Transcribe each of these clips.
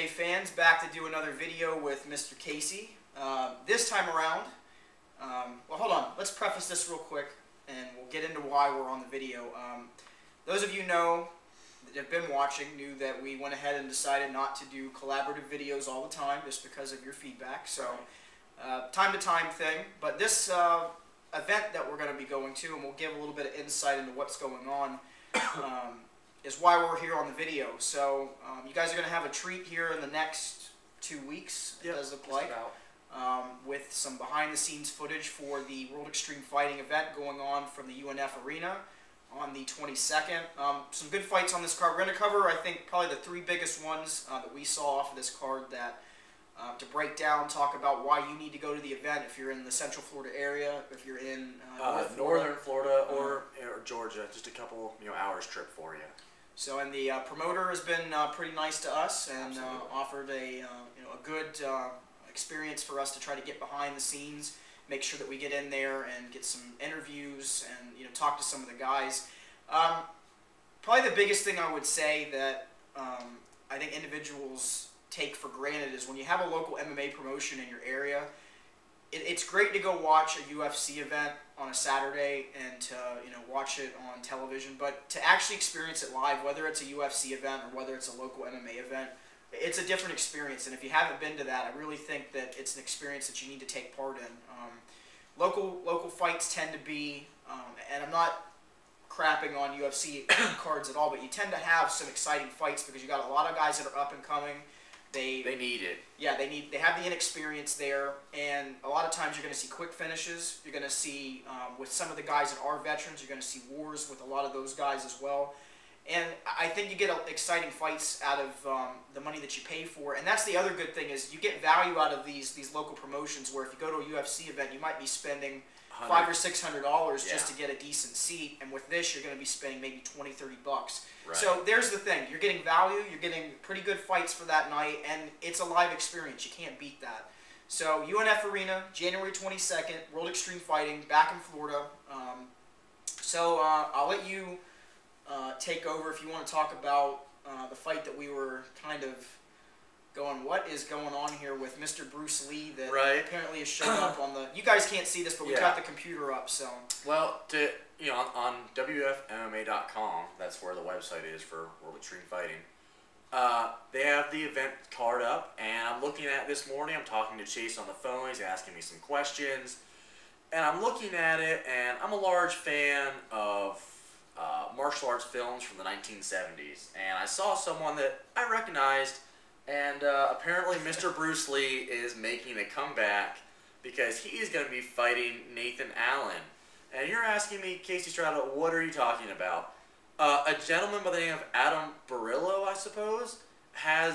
MMA fans, back to do another video with Mr. Casey. This time around, well, hold on, let's preface this real quick and we'll get into why we're on the video. Those of you know that have been watching knew that we went ahead and decided not to do collaborative videos all the time just because of your feedback. So, time to time thing, but this event that we're going to be going to, and we'll give a little bit of insight into what's going on, is why we're here on the video. So you guys are going to have a treat here in the next 2 weeks, it does look like, with some behind-the-scenes footage for the World Extreme Fighting event going on from the UNF Arena on the 22nd. Some good fights on this card. We're going to cover, I think, probably the 3 biggest ones that we saw off of this card that to break down, talk about why you need to go to the event if you're in the Central Florida area, if you're in Northern Florida or Georgia, just a couple hours trip for you. So, and the promoter has been pretty nice to us and offered a a good experience for us to try to get behind the scenes, make sure that we get in there and get some interviews and talk to some of the guys. Probably the biggest thing I would say that I think individuals take for granted is when you have a local MMA promotion in your area, it's great to go watch a UFC event on a Saturday and to watch it on television, but to actually experience it live, whether it's a UFC event or whether it's a local MMA event, it's a different experience. And if you haven't been to that, I really think that it's an experience that you need to take part in. Local fights tend to be, and I'm not crapping on UFC cards at all, but you tend to have some exciting fights because you got a lot of guys that are up and coming. They need it. Yeah, they have the inexperience there, and a lot of times you're going to see quick finishes. You're going to see, with some of the guys that are veterans, you're going to see wars with a lot of those guys as well. And I think you get exciting fights out of the money that you pay for. And that's the other good thing is you get value out of these local promotions where if you go to a UFC event, you might be spending $500 or $600 just to get a decent seat, and with this you're going to be spending maybe $20, $30. Right. So there's the thing: you're getting value, you're getting pretty good fights for that night, and it's a live experience. You can't beat that. So UNF Arena, January 22nd, World Extreme Fighting, back in Florida. I'll let you take over if you want to talk about the fight that we were kind of going, what is going on here with Mr. Bruce Lee that apparently has shown up on the... You guys can't see this, but we got the computer up, so... Well, on WFMMA.com, that's where the website is for World Extreme Fighting, they have the event card up, and I'm looking at it this morning. I'm talking to Chase on the phone. He's asking me some questions, and I'm looking at it, and I'm a large fan of martial arts films from the 1970s, and I saw someone that I recognized. And apparently Mr. Bruce Lee is making a comeback because he is going to be fighting Nathan Allen. And you're asking me, Casey Strada, what are you talking about? A gentleman by the name of Adam Barillo, I suppose,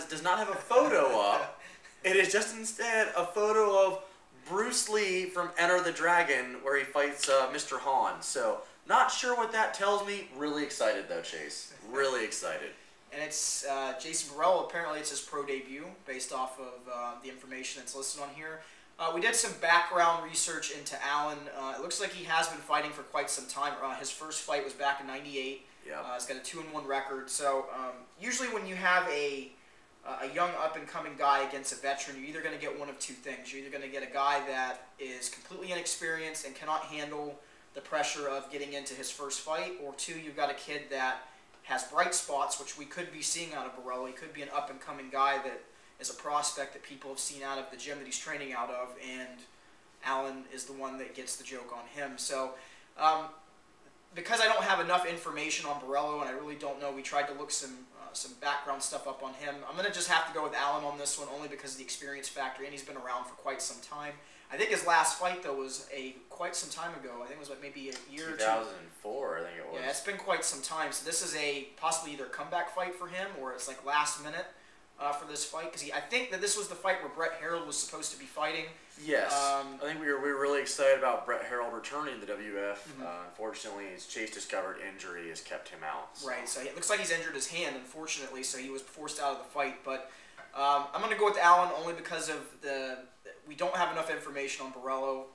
does not have a photo up. It is just instead a photo of Bruce Lee from Enter the Dragon where he fights Mr. Han. So not sure what that tells me. Really excited though, Chase. Really excited. And it's Jason Burrell. Apparently it's his pro debut based off of the information that's listed on here. We did some background research into Allen. It looks like he has been fighting for quite some time. His first fight was back in '98. He's got a 2-1 record. So usually when you have a young up-and-coming guy against a veteran, you're either going to get one of 2 things. You're either going to get a guy that is completely inexperienced and cannot handle the pressure of getting into his first fight, or 2, you've got a kid that has bright spots, which we could be seeing out of Borello. He could be an up-and-coming guy that is a prospect that people have seen out of the gym that he's training out of, and Allen is the one that gets the joke on him. So, because I don't have enough information on Borello, and I really don't know, we tried to look some background stuff up on him. I'm going to just have to go with Allen on this one, only because of the experience factor, and he's been around for quite some time. I think his last fight, though, was quite some time ago. I think it was like maybe a year or 2. 2004, I think it was. Yeah, it's been quite some time. So this is a possibly either comeback fight for him or it's like last minute for this fight. Because I think that this was the fight where Brett Harold was supposed to be fighting. Yes. I think we were really excited about Brett Harold returning to the WF. Unfortunately, his Chase discovered injury has kept him out. So. Right. So it looks like he's injured his hand, unfortunately, so he was forced out of the fight. But I'm going to go with Allen only because of we don't have enough information on Borello.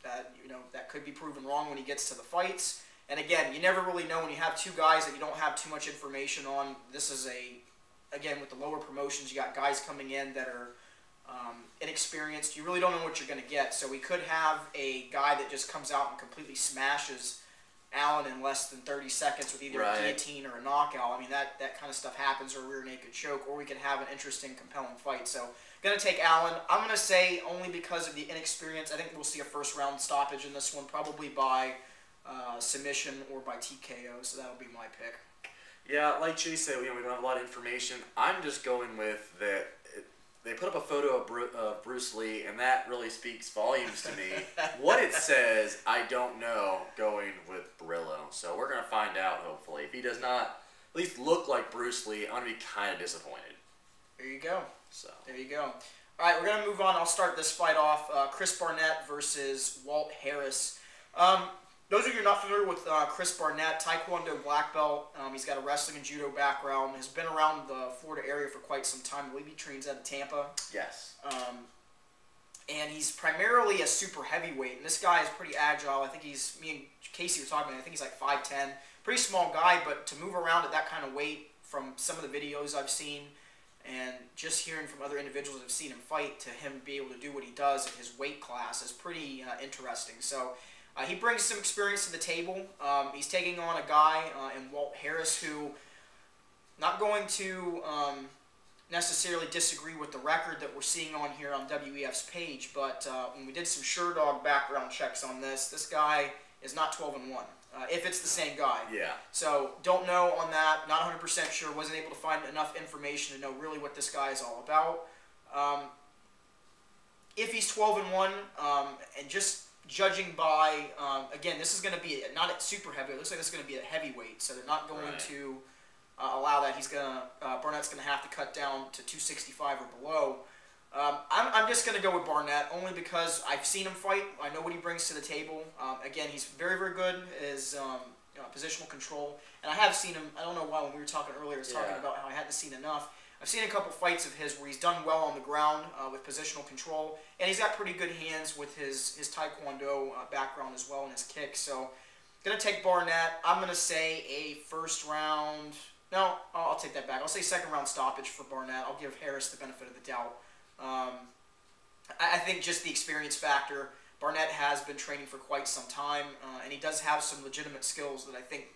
That could be proven wrong when he gets to the fights. And again, you never really know when you have 2 guys that you don't have too much information on. This is a again, with the lower promotions, you got guys coming in that are inexperienced. You really don't know what you're going to get. So we could have a guy that just comes out and completely smashes Allen in less than 30 seconds with either a guillotine or a knockout. I mean, that kind of stuff happens, or a rear naked choke, or we could have an interesting, compelling fight. So going to take Allen. I'm going to say only because of the inexperience. I think we'll see a first-round stoppage in this one, probably by submission or by TKO. So that'll be my pick. Yeah, like Chase said, we don't have a lot of information. I'm just going with that. They put up a photo of Bruce Lee, and that really speaks volumes to me. What it says, I don't know, going with Barillo. So we're going to find out, hopefully. If he does not at least look like Bruce Lee, I'm going to be kind of disappointed. There you go. So there you go. All right, we're going to move on. I'll start this fight off. Chris Barnett versus Walt Harris. Those of you not familiar with Chris Barnett, Taekwondo black belt. He's got a wrestling and judo background. Has been around the Florida area for quite some time. I believe he trains out of Tampa. Yes. And he's primarily a super heavyweight. And this guy is pretty agile. I think me and Casey were talking about it. I think he's like 5'10". Pretty small guy, but to move around at that kind of weight from some of the videos I've seen and just hearing from other individuals that have seen him fight, to him be able to do what he does at his weight class is pretty interesting. So he brings some experience to the table. He's taking on a guy in Walt Harris who, not going to necessarily disagree with the record that we're seeing on here on WEF's page, but when we did some SureDog background checks on this guy is not 12-1. If it's the same guy. Yeah. So don't know on that. Not 100% sure. Wasn't able to find enough information to know really what this guy is all about. If he's 12-1, and just judging by, again, this is going to be not at super heavy. It looks like this is going to be at heavyweight, so they're not going to allow that. Barnett's going to have to cut down to 265 or below. I'm just going to go with Barnett only because I've seen him fight. I know what he brings to the table. Again, he's very, very good at his positional control. And I have seen him, I don't know why when we were talking earlier, I was talking about how I hadn't seen enough. I've seen a couple fights of his where he's done well on the ground with positional control. And he's got pretty good hands with his Taekwondo background as well and his kicks. So, going to take Barnett. I'm going to say a first round. No, I'll take that back. I'll say second round stoppage for Barnett. I'll give Harris the benefit of the doubt. I think just the experience factor. Barnett has been training for quite some time, and he does have some legitimate skills that I think,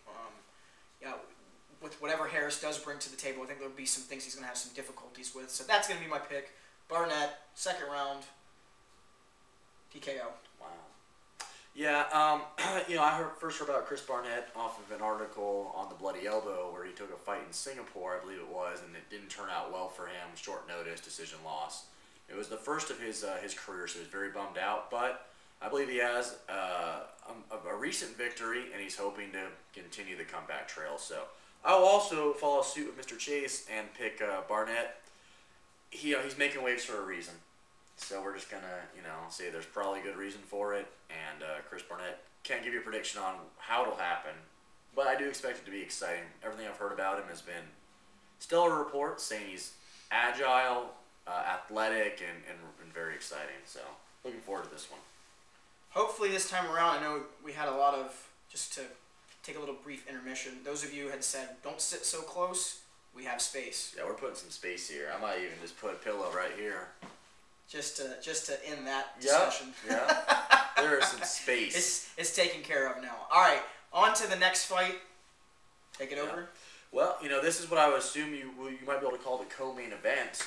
with whatever Harris does bring to the table, I think there'll be some things he's going to have some difficulties with. So that's going to be my pick. Barnett, second round, TKO. Wow. Yeah, I first heard about Chris Barnett off of an article on the Bloody Elbow where he took a fight in Singapore, I believe it was, and it didn't turn out well for him. Short notice, decision loss. It was the first of his career, so he was very bummed out. But I believe he has a recent victory, and he's hoping to continue the comeback trail. So I'll also follow suit with Mr. Chase and pick Barnett. He's making waves for a reason. So we're just going to, say there's probably a good reason for it. And Chris Barnett, can't give you a prediction on how it'll happen. But I do expect it to be exciting. Everything I've heard about him has been stellar reports saying he's agile, athletic, and very exciting. So looking forward to this one. Hopefully this time around, I know we had a lot of, just to take a little brief intermission, those of you had said, don't sit so close, we have space. Yeah, we're putting some space here. I might even just put a pillow right here. Just to end that discussion. Yeah, there is some space. It's taken care of now. All right, on to the next fight. Take it over. Well, this is what I would assume you might be able to call the co-main event.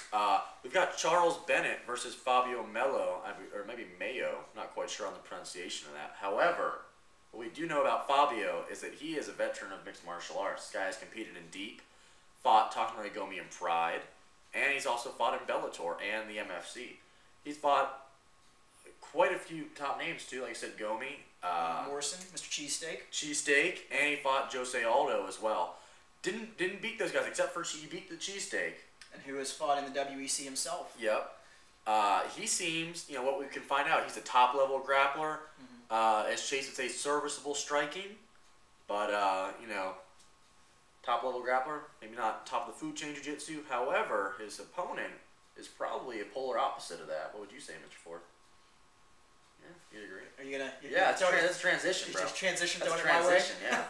We've got Charles Bennett versus Fabio Melo, or maybe Mayo. Not quite sure on the pronunciation of that. However, what we do know about Fabio is that he is a veteran of mixed martial arts. This guy has competed in Deep, fought Takanori Gomi in Pride, and he's also fought in Bellator and the MFC. He's fought quite a few top names too, like I said, Gomi. Morrison, Mr. Cheesesteak, and he fought Jose Aldo as well. Didn't beat those guys, except for he beat the Cheesesteak. And who has fought in the WEC himself. Yep. He seems, what we can find out, he's a top-level grappler. As Chase would say, serviceable striking. But, top-level grappler. Maybe not top of the food chain jiu-jitsu. However, his opponent is probably a polar opposite of that. What would you say, Mr. Ford? Yeah, you'd agree. Are you gonna? That's transition, bro. Just transition. That's transition, yeah.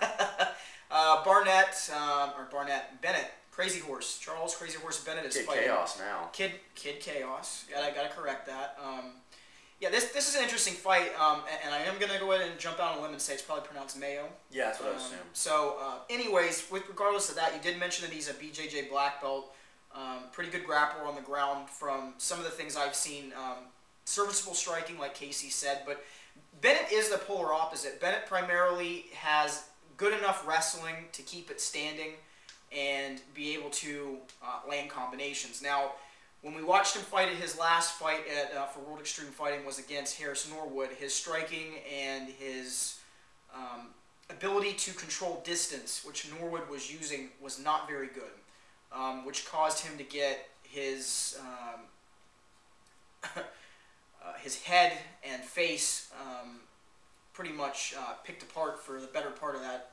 Bennett, Crazy Horse. Charles Crazy Horse Bennett is Kid fighting. Chaos now. Kid Chaos. Gotta correct that. Yeah, this is an interesting fight, and I am gonna go ahead and jump out on a limb and say it's probably pronounced Mayo. Yeah, that's what I assume. So, anyways, regardless of that, you did mention that he's a BJJ black belt. Pretty good grappler on the ground from some of the things I've seen. Serviceable striking, like Casey said, but Bennett is the polar opposite. Bennett primarily has good enough wrestling to keep it standing and be able to land combinations. Now, when we watched him fight at his last fight for World Extreme Fighting was against Harris Norwood, his striking and his ability to control distance, which Norwood was using, was not very good, which caused him to get his his head and face pretty much picked apart for the better part of that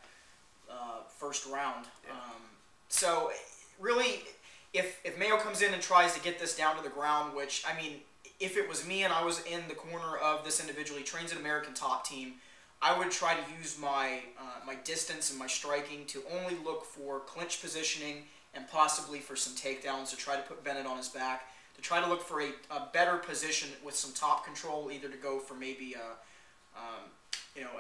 first round. Yeah. So really, if Mayo comes in and tries to get this down to the ground, which, I mean, if it was me and I was in the corner of this individual, he trains an American Top Team, I would try to use my my distance and my striking to only look for clinch positioning and possibly for some takedowns to try to put Bennett on his back, to try to look for a better position with some top control, either to go for maybe a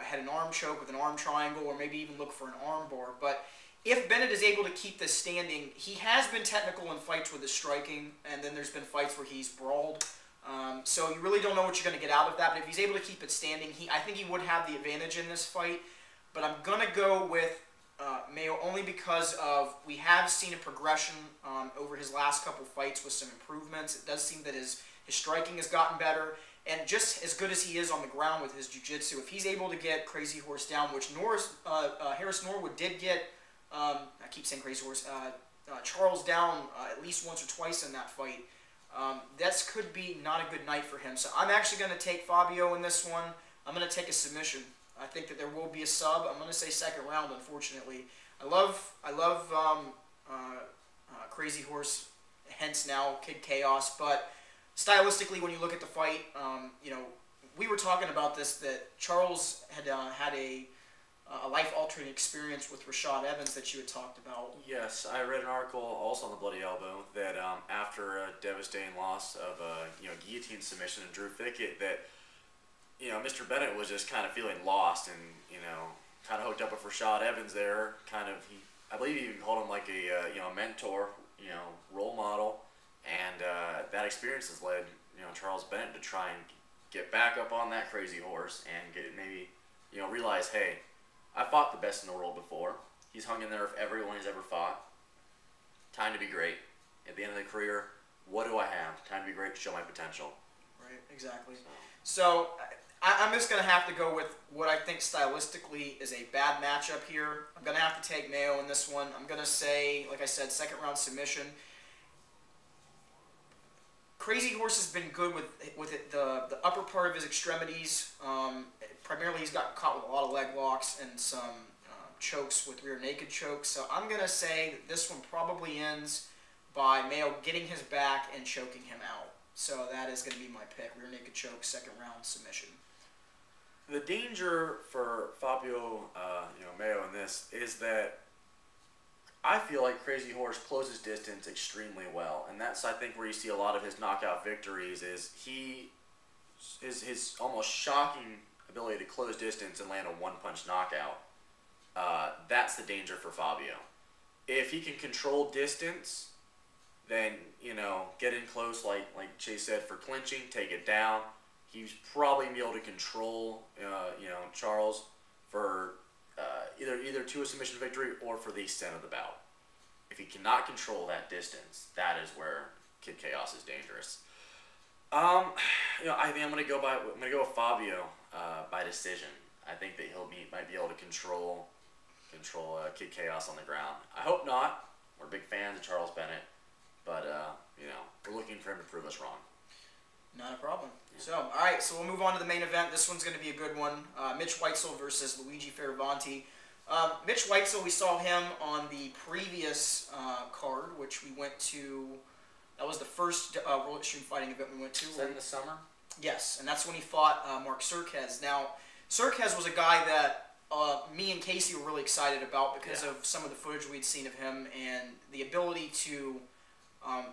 head and arm choke with an arm triangle, or maybe even look for an arm bar. But if Bennett is able to keep this standing, he has been technical in fights with his striking, and then there's been fights where he's brawled. So you really don't know what you're going to get out of that. But if he's able to keep it standing, I think he would have the advantage in this fight. But I'm going to go with Mayo only because of we have seen a progression over his last couple fights with some improvements. It does seem that his striking has gotten better. And just as good as he is on the ground with his jiu-jitsu, if he's able to get Crazy Horse down, which Harris Norwood did get, I keep saying Crazy Horse, Charles down at least once or twice in that fight, this could be not a good night for him. So I'm actually going to take Fabio in this one. I'm going to take a submission. I think that there will be a sub. I'm going to say second round, unfortunately. I love Crazy Horse, hence now Kid Chaos, but stylistically, when you look at the fight, we were talking about this, that Charles had had a life-altering experience with Rashad Evans that you had talked about. Yes, I read an article also on the Bloody Elbow that after a devastating loss of guillotine submission and Drew Fickett, that Mr. Bennett was just kind of feeling lost and kind of hooked up with Rashad Evans there. I believe he even called him like a mentor, role model. And that experience has led, Charles Bennett to try and get back up on that Crazy Horse and maybe realize, hey, I fought the best in the world before. He's hung in there with everyone he's ever fought. Time to be great. At the end of the career, what do I have? Time to be great, to show my potential. Right, exactly. So I'm just going to have to go with what I think stylistically is a bad matchup here. I'm going to have to take Mayo in this one. I'm going to say, like I said, second round submission. Crazy Horse has been good with the upper part of his extremities. Primarily, he's got caught with a lot of leg locks and some chokes with rear naked chokes. So I'm going to say that this one probably ends by Mayo getting his back and choking him out. So that is going to be my pick. Rear naked choke, second round submission. The danger for Fabio Mayo in this is that I feel like Crazy Horse closes distance extremely well, and that's, I think, where you see a lot of his knockout victories is his almost shocking ability to close distance and land a one-punch knockout. That's the danger for Fabio. If he can control distance, then, get in close, like Chase said, for clinching, take it down. He's probably going to be able to control, Charles for either to a submission victory or for the extent of the bout. If he cannot control that distance, that is where Kid Chaos is dangerous. I think I'm gonna go with Fabio by decision. I think that might be able to control Kid Chaos on the ground. I hope not. We're big fans of Charles Bennett, but we're looking for him to prove us wrong. Not a problem. Yeah. So, all right, so we'll move on to the main event. This one's going to be a good one. Mitch Weitzel versus Luigi Fioravanti. Mitch Weitzel, we saw him on the previous card, which we went to. That was the first World Extreme Fighting event we went to. Was that in the summer? Yes, and that's when he fought Mark Serkez. Now, Serkez was a guy that me and Casey were really excited about because Yeah. of some of the footage we'd seen of him and the ability to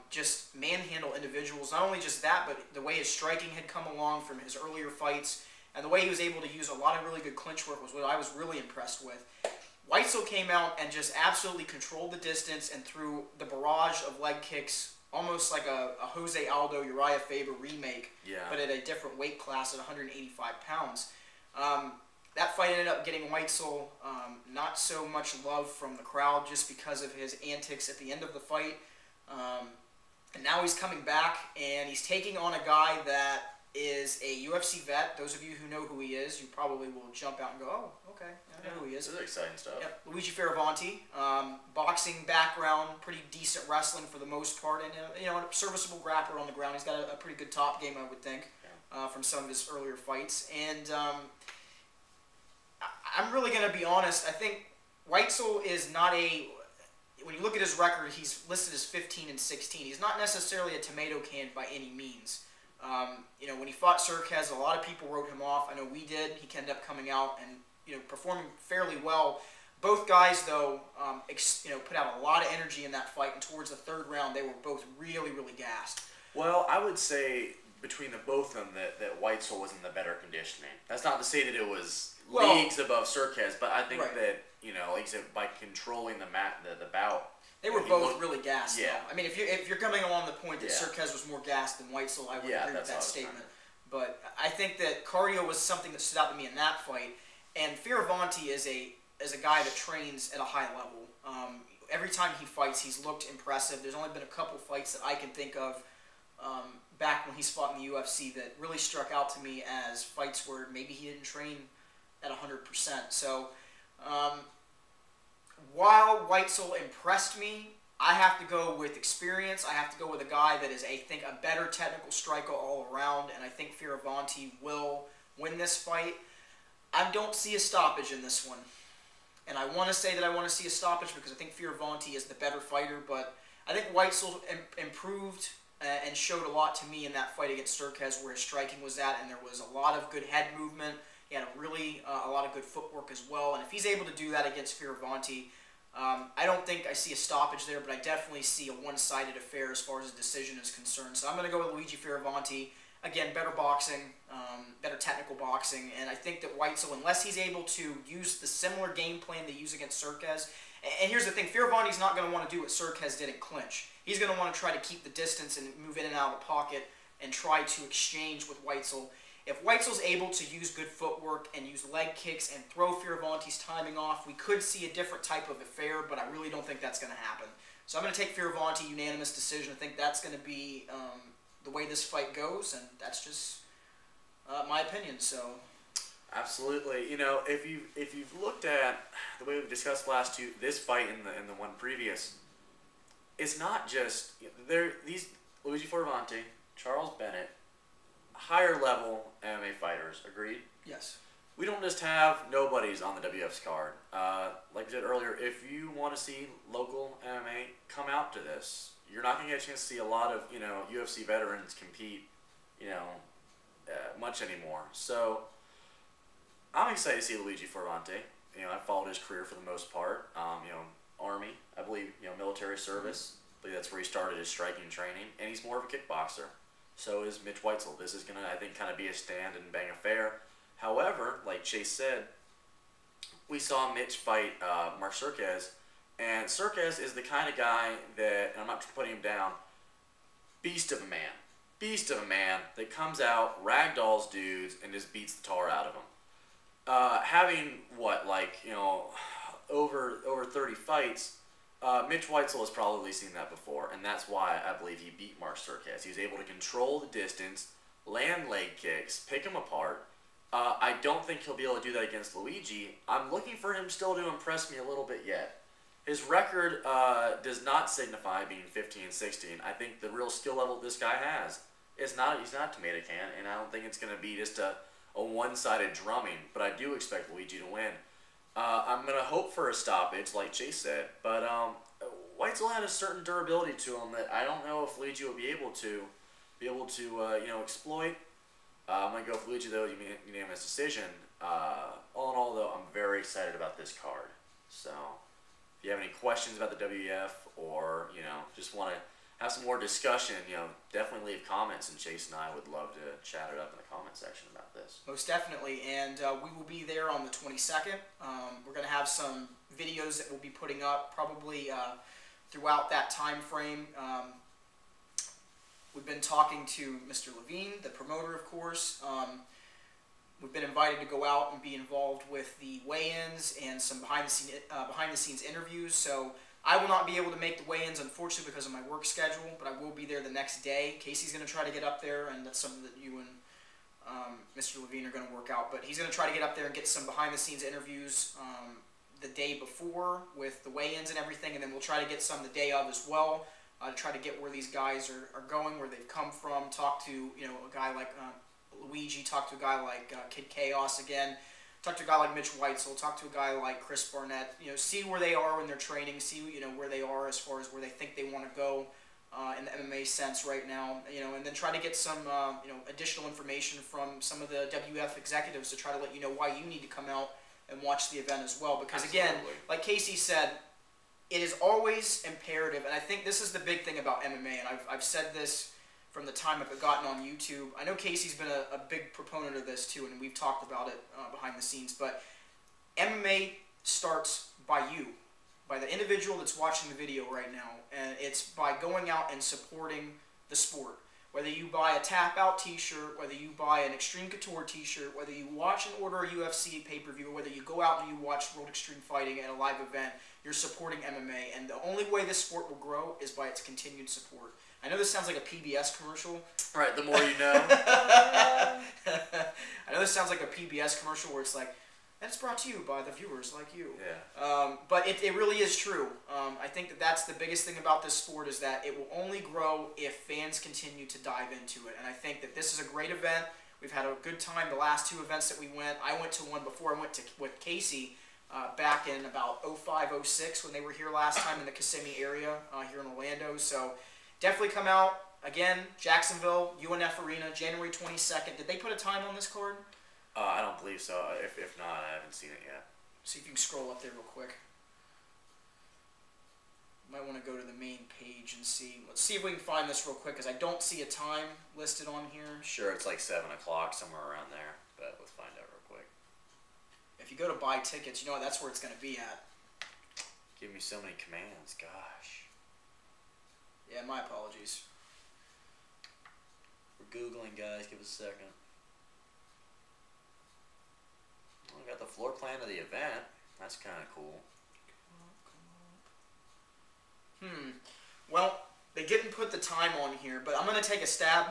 just manhandle individuals. Not only just that, but the way his striking had come along from his earlier fights and the way he was able to use a lot of really good clinch work was what I was really impressed with. Weitzel came out and just absolutely controlled the distance and threw the barrage of leg kicks, almost like a Jose Aldo, Uriah Faber remake, but at a different weight class at 185 pounds. That fight ended up getting Weitzel not so much love from the crowd just because of his antics at the end of the fight. And now he's coming back, and he's taking on a guy that is a UFC vet. Those of you who know who he is, you probably will jump out and go, oh, okay, I know who he is. This is exciting stuff. Yep. Luigi Fioravanti, boxing background, pretty decent wrestling for the most part, and a serviceable grappler on the ground. He's got a pretty good top game, I would think, from some of his earlier fights. And I'm really going to be honest. I think Weitzel is not a... When you look at his record, he's listed as 15-16. He's not necessarily a tomato can by any means. When he fought Cerquez, a lot of people wrote him off. I know we did. He ended up coming out and performing fairly well. Both guys, though, put out a lot of energy in that fight, and towards the third round, they were both really, really gassed. Well, I would say between the both of them that Weitzel was in the better conditioning. That's not to say that it was leagues above Cerquez, but I think that, like I said, by controlling the bout, they were both really gassed. Yeah. Though. I mean, if you're coming along the point that Cerquez was more gassed than Weitzel, I would agree with that statement. But I think that cardio was something that stood out to me in that fight. And Fioravanti is a guy that trains at a high level. Every time he fights, he's looked impressive. There's only been a couple fights that I can think of back when he's fought in the UFC that really struck out to me as fights where maybe he didn't train at 100%. So while Weitzel impressed me, I have to go with experience. I have to go with a guy that is, I think, a better technical striker all around, and I think Fioravanti will win this fight. I don't see a stoppage in this one. And I want to say that I want to see a stoppage because I think Fioravanti is the better fighter, but I think Weitzel improved and showed a lot to me in that fight against Cerquez where his striking was at, and there was a lot of good head movement. He had a lot of good footwork as well, and if he's able to do that against Fioravanti, I don't think I see a stoppage there, but I definitely see a one-sided affair as far as the decision is concerned. So I'm going to go with Luigi Fioravanti. Again, better boxing, better technical boxing, and I think that Weitzel, unless he's able to use the similar game plan they use against Cerquez, and here's the thing, Fioravanti's not going to want to do what Cerquez did in clinch. He's going to want to try to keep the distance and move in and out of the pocket and try to exchange with Weitzel. If Weitzel's able to use good footwork and use leg kicks and throw Fioravanti's timing off, we could see a different type of affair, but I really don't think that's going to happen. So I'm going to take Fioravanti, unanimous decision. I think that's going to be the way this fight goes, and that's just my opinion. So, absolutely. If you've looked at the way we've discussed this fight and the one previous, it's not just these Luigi Fioravanti, Charles Bennett, higher level MMA fighters. Agreed? Yes. We don't just have nobodies on the WF's card. Like I said earlier, if you want to see local MMA, come out to this. You're not going to get a chance to see a lot of UFC veterans compete, much anymore. So I'm excited to see Luigi Fioravanti. I followed his career for the most part. Army, I believe, military service. I believe that's where he started his striking training, and he's more of a kickboxer. So is Mitch Weitzel. This is going to, I think, kind of be a stand and bang affair. However, like Chase said, we saw Mitch fight Mark Cerquez, and Cerquez is the kind of guy that, and I'm not putting him down, beast of a man that comes out, ragdolls dudes, and just beats the tar out of them. Having, over 30 fights, Mitch Weitzel has probably seen that before, and that's why I believe he beat Mark Cerquez. He was able to control the distance, land leg kicks, pick him apart. I don't think he'll be able to do that against Luigi. I'm looking for him still to impress me a little bit yet. His record does not signify being 15-16. I think the real skill level this guy has is he's not a tomato can, and I don't think it's going to be just a one-sided drumming, but I do expect Luigi to win. I'm going to hope for a stoppage, like Chase said, but Weitzel had a certain durability to him that I don't know if Luigi will be able to exploit. I'm going to go with Luigi, though, unanimous decision. All in all, though, I'm very excited about this card. So, if you have any questions about the WF, or just want to have some more discussion, definitely leave comments, and Chase and I would love to chat it up in the comment section about this. Most definitely, and we will be there on the 22nd. We're going to have some videos that we'll be putting up probably throughout that time frame. We've been talking to Mr. Levine, the promoter, of course. We've been invited to go out and be involved with the weigh-ins and some behind-the-scenes interviews. So I will not be able to make the weigh-ins, unfortunately, because of my work schedule, but I will be there the next day. Casey's going to try to get up there, and that's something that you and Mr. Levine are going to work out. But he's going to try to get up there and get some behind-the-scenes interviews the day before with the weigh-ins and everything, and then we'll try to get some the day of as well to try to get where these guys are going, where they've come from, talk to a guy like Luigi, talk to a guy like Kid Chaos again, talk to a guy like Mitch Weitzel, talk to a guy like Chris Barnett, see where they are when they're training, see where they are as far as where they think they want to go in the MMA sense right now, and then try to get some additional information from some of the WF executives to try to let you know why you need to come out and watch the event as well. Because again, like Casey said, it is always imperative, and I think this is the big thing about MMA, and I've said this from the time I've gotten on YouTube. I know Casey's been a big proponent of this too, and we've talked about it behind the scenes, but MMA starts by you, by the individual that's watching the video right now, and it's by going out and supporting the sport. Whether you buy a Tap Out t-shirt, whether you buy an Extreme Couture t-shirt, whether you watch and order a UFC pay-per-view, or whether you go out and you watch World Extreme Fighting at a live event, you're supporting MMA, and the only way this sport will grow is by its continued support. I know this sounds like a PBS commercial. Right, the more you know. I know this sounds like a PBS commercial where it's like, and it's brought to you by the viewers like you. Yeah. But it really is true. I think that's the biggest thing about this sport, is that it will only grow if fans continue to dive into it. And I think that this is a great event. We've had a good time the last 2 events that we went. I went to one before I went with Casey back in about 05, 06 when they were here last time in the Kissimmee area here in Orlando. So definitely come out. Again, Jacksonville, UNF Arena, January 22nd. Did they put a time on this card? I don't believe so. If not, I haven't seen it yet. See if you can scroll up there real quick. Might want to go to the main page and see. Let's see if we can find this real quick, because I don't see a time listed on here. Sure, it's like 7 o'clock, somewhere around there. But let's find out real quick. If you go to buy tickets, you know what, that's where it's going to be at. Give me so many commands, gosh. Yeah, my apologies. We're Googling, guys. Give us a second. We got the floor plan of the event. That's kind of cool. Well, they didn't put the time on here, but I'm going to take a stab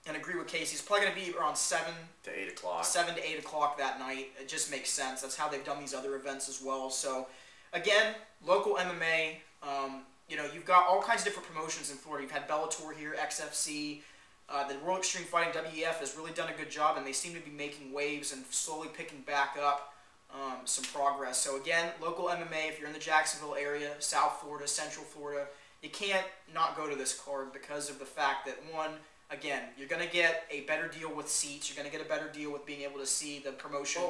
and agree with Casey. It's probably going to be around 7 to 8 o'clock. 7 to 8 o'clock that night. It just makes sense. That's how they've done these other events as well. So, again, local MMA. You've got all kinds of different promotions in Florida. You've had Bellator here, XFC. The World Extreme Fighting WF has really done a good job, and they seem to be making waves and slowly picking back up some progress. So again, local MMA, if you're in the Jacksonville area, South Florida, Central Florida, you can't not go to this card because of the fact that, one, again, you're going to get a better deal with seats. You're going to get a better deal with being able to see the promotion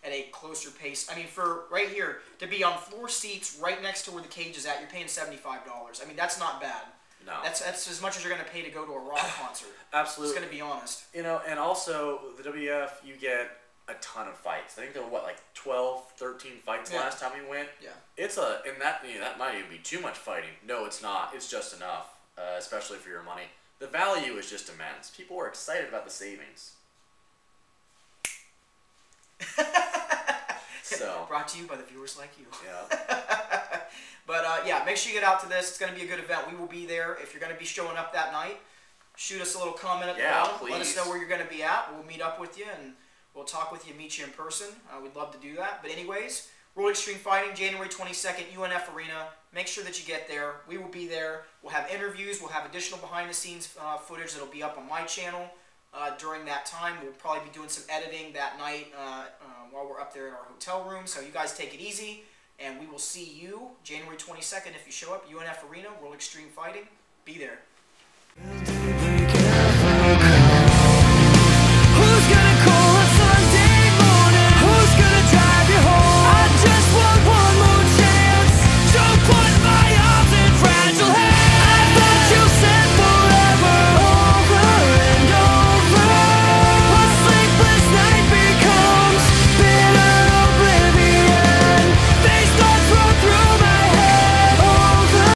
at a closer pace. I mean, for right here, to be on floor seats right next to where the cage is at, you're paying $75. I mean, that's not bad. No. That's as much as you're going to pay to go to a rock concert. Absolutely. Just going to be honest. And also, the WF, you get a ton of fights. I think there were, like 12, 13 fights last time we went? Yeah. And that might even be too much fighting. No, it's not. It's just enough, especially for your money. The value is just immense. People are excited about the savings. So. Brought to you by the viewers like you. Yeah. But, yeah, make sure you get out to this. It's going to be a good event. We will be there. If you're going to be showing up that night, shoot us a little comment at the bottom. Please. Let us know where you're going to be at. We'll meet up with you, and we'll talk with you, meet you in person. We'd love to do that. But anyways, World Extreme Fighting, January 22nd, UNF Arena. Make sure that you get there. We will be there. We'll have interviews. We'll have additional behind-the-scenes footage that will be up on my channel during that time. We'll probably be doing some editing that night while we're up there in our hotel room. So you guys take it easy, and we will see you January 22nd if you show up, UNF Arena, World Extreme Fighting. Be there.